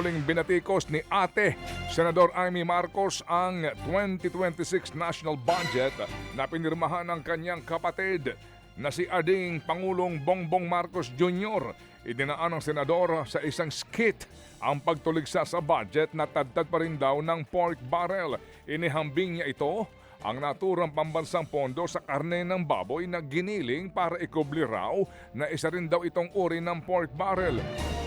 muling binatikos ni Ate Senador Amy Marcos ang 2026 national budget na pinirmahan ng kanyang kapatid na si Ading Pangulong Bongbong Marcos Jr. Idinaan ng senador sa isang skit ang pagtuligsa sa budget na tadtad pa rin daw ng pork barrel. Inihambing niya ito ang naturang pambansang pondo sa karne ng baboy na giniling para ikubli raw na isa rin daw itong uri ng pork barrel.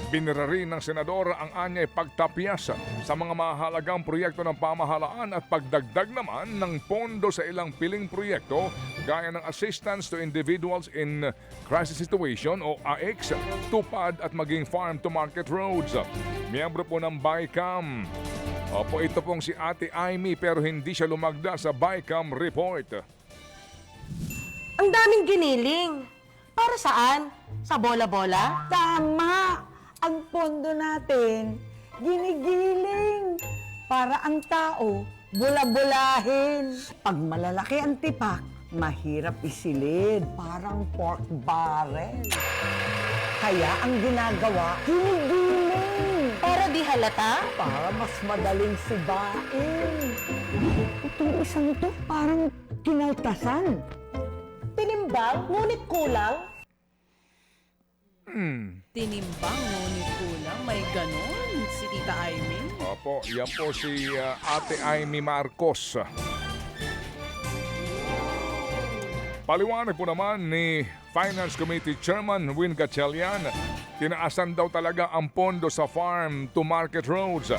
Binira rin ng senador ang anyay pagtapyas sa mga mahalagang proyekto ng pamahalaan at pagdagdag naman ng pondo sa ilang piling proyekto gaya ng Assistance to Individuals in Crisis Situation o AICS, tupad at maging farm-to-market roads. Miyembro po ng BICAM. Opo, ito pong si Ate Amy pero hindi siya lumagda sa BICAM report. Ang daming giniling. Para saan? Sa bola-bola? Tama! Ang pondo natin, ginigiling para ang tao bula-bulahin. Pag malalaki ang tipak, mahirap isilid, parang pork barrel. Kaya ang ginagawa, ginigiling Para di halata? para mas madaling sibain. Itong isang to, parang kinaltasan. Tinimbang, ngunit kulang? Tinimbang ngunit kulang, may ganon si Tita Amy. Opo, yan po si Ate Amy Marcos. Paliwanag po naman ni Finance Committee Chairman Win Gatchalian, tinaasan daw talaga ang pondo sa farm to market roads.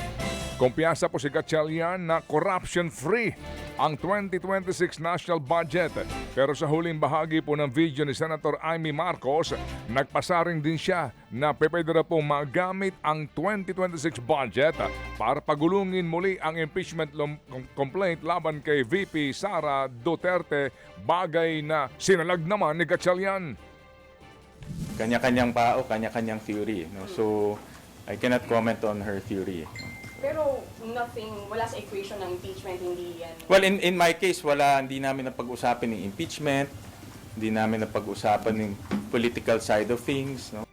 Kumpiyansa po si Gatchalian na corruption-free ang 2026 national budget. Pero sa huling bahagi po ng video ni Senator Amy Marcos, nagpasaring din siya na pwede na po magamit ang 2026 budget para pagulungin muli ang impeachment complaint laban kay VP Sara Duterte, bagay na sinalag naman ni Gatchalian. Kanya-kanyang pao, kanya-kanyang theory. No? So, I cannot comment on her theory. Pero wala sa equation ng impeachment, hindi yan. Well, in my case, hindi namin napag-usapan ng impeachment, hindi namin napag-usapan ng political side of things. No?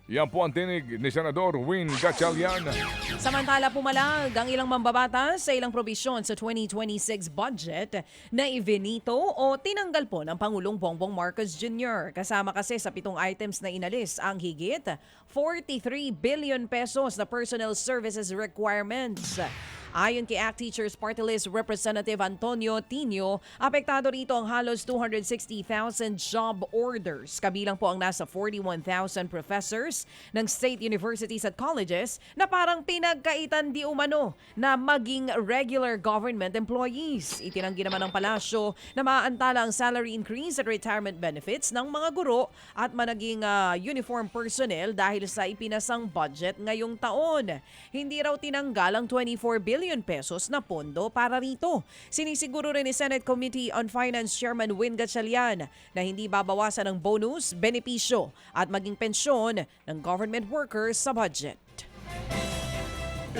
Yan po ang tinig ni Senador Win Gatchalian. Samantala pumalag ang ilang mambabatas sa ilang probisyon sa 2026 budget na ivinito o tinanggal po ng Pangulong Bongbong Marcos Jr. Kasama kasi sa 7 items na inalis ang higit 43 billion pesos na personal services requirements. Ayon kay ACT Teachers Party List Representative Antonio Tino, apektado rito ang halos 260,000 job orders. Kabilang po ang nasa 41,000 professors ng state universities at colleges na parang pinagkaitan di umano na maging regular government employees. Itinanggi naman ng palasyo na maaantala ang salary increase at retirement benefits ng mga guro at managing uniform personnel dahil sa ipinasang budget ngayong taon. Hindi raw tinanggal ang 24 billion pesos na pondo para rito. Sinisiguro rin ni Senate Committee on Finance Chairman Win Gatchalian na hindi babawasan ang bonus, benepisyo at maging pensyon ng government workers sa budget.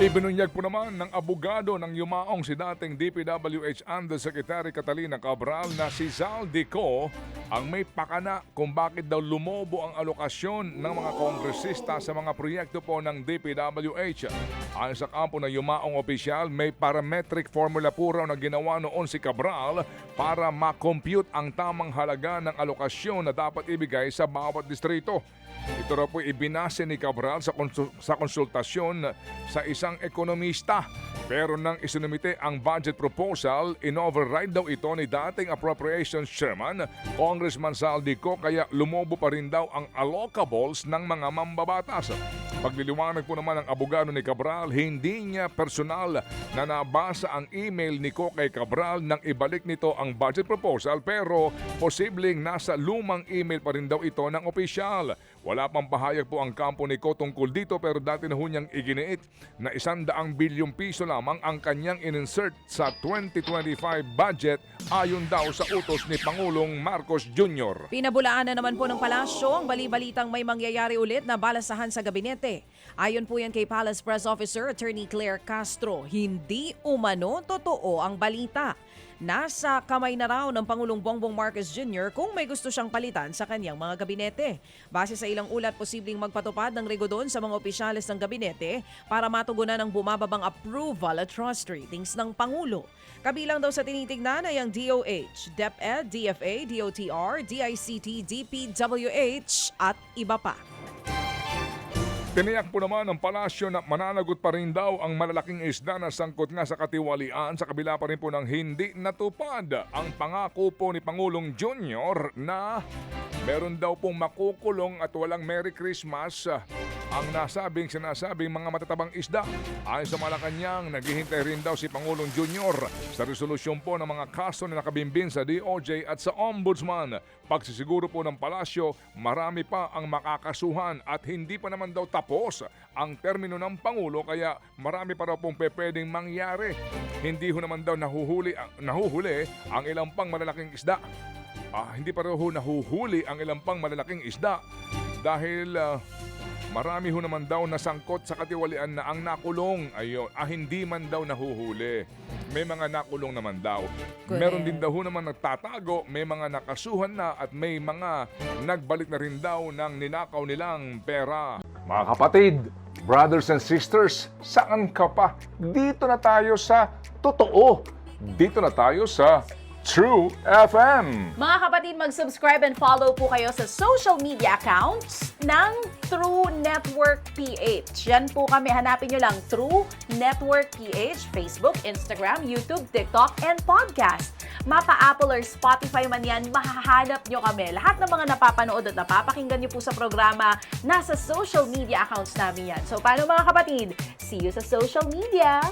Ibinunyag po naman ng abogado ng yumaong si dating DPWH Undersecretary Catalina Cabral na si Zaldico ang may pakana kung bakit daw lumobo ang alokasyon ng mga kongresista sa mga proyekto po ng DPWH. Ayon sa kampo ng yumaong opisyal, may parametric formula po raw na ginawa noon si Cabral para makompute ang tamang halaga ng alokasyon na dapat ibigay sa bawat distrito. Ito raw po ibinase ni Cabral sa konsultasyon sa isang ekonomista. Pero nang isinumite ang budget proposal, in-override daw ito ni dating Appropriations Chairman, Congressman Zaldico, kaya lumobo pa rin daw ang allocables ng mga mambabatas. Pagliliwanag po naman ng abogado ni Cabral, hindi niya personal na nabasa ang email ni kay Cabral nang ibalik nito ang budget proposal, pero posibleng nasa lumang email pa rin daw ito ng opisyal. Wala pang pahayag po ang kampo ni Ko tungkol dito, pero dati na ho niyang iginiit na 100 bilyong piso lamang ang kanyang in-insert sa 2025 budget ayon daw sa utos ni Pangulong Marcos Jr. Pinabulaan na naman po ng palasyo ang bali-balitang may mangyayari ulit na balasahan sa gabinete. Ayon po yan kay Palace Press Officer Attorney Claire Castro, hindi umano totoo ang balita. Nasa kamay na raw ng Pangulong Bongbong Marcos Jr. kung may gusto siyang palitan sa kanyang mga gabinete. Base sa ilang ulat, posibleng magpatupad ng regodon sa mga opisyalis ng gabinete para matugunan ang bumababang approval at trust ratings ng Pangulo. Kabilang daw sa tinitignan ay ang DOH, DepEd, DFA, DOTR, DICT, DPWH at iba pa. Tiniyak po naman ng palasyo na mananagot pa rin daw ang malalaking isda na sangkot nga sa katiwalian sa kabila pa rin po ng hindi natupad ang pangako po ni Pangulong Junior na meron daw pong makukulong at walang Merry Christmas ang sinasabing mga matatabang isda. Ayon sa Malacanang, naghihintay rin daw si Pangulong Junior sa resolusyon po ng mga kaso na nakabimbin sa DOJ at sa Ombudsman. Pagsisiguro po ng palasyo, marami pa ang makakasuhan at hindi pa naman daw tapos ang termino ng Pangulo kaya marami pa raw pong pwedeng mangyari. Hindi ho naman daw nahuhuli ang ilang pang malalaking isda. Hindi pa raw ho nahuhuli ang ilang pang malalaking isda dahil marami ho naman daw nasangkot sa katiwalian na ang nakulong. Hindi man daw nahuhuli. May mga nakulong naman daw. Meron din daw ho naman nagtatago, may mga nakasuhan na at may mga nagbalik na rin daw ng ninakaw nilang pera. Mga kapatid, brothers and sisters, saan ka pa? Dito na tayo sa totoo. Dito na tayo sa True FM. Mga kapatid, mag-subscribe and follow po kayo sa social media accounts ng True Network PH. Yan po kami. Hanapin nyo lang True Network PH, Facebook, Instagram, YouTube, TikTok, and podcast. Mapa Apple or Spotify man yan, mahahanap nyo kami. Lahat ng mga napapanood at napapakinggan nyo po sa programa, nasa social media accounts namin yan. So, paano mga kapatid? See you sa social media!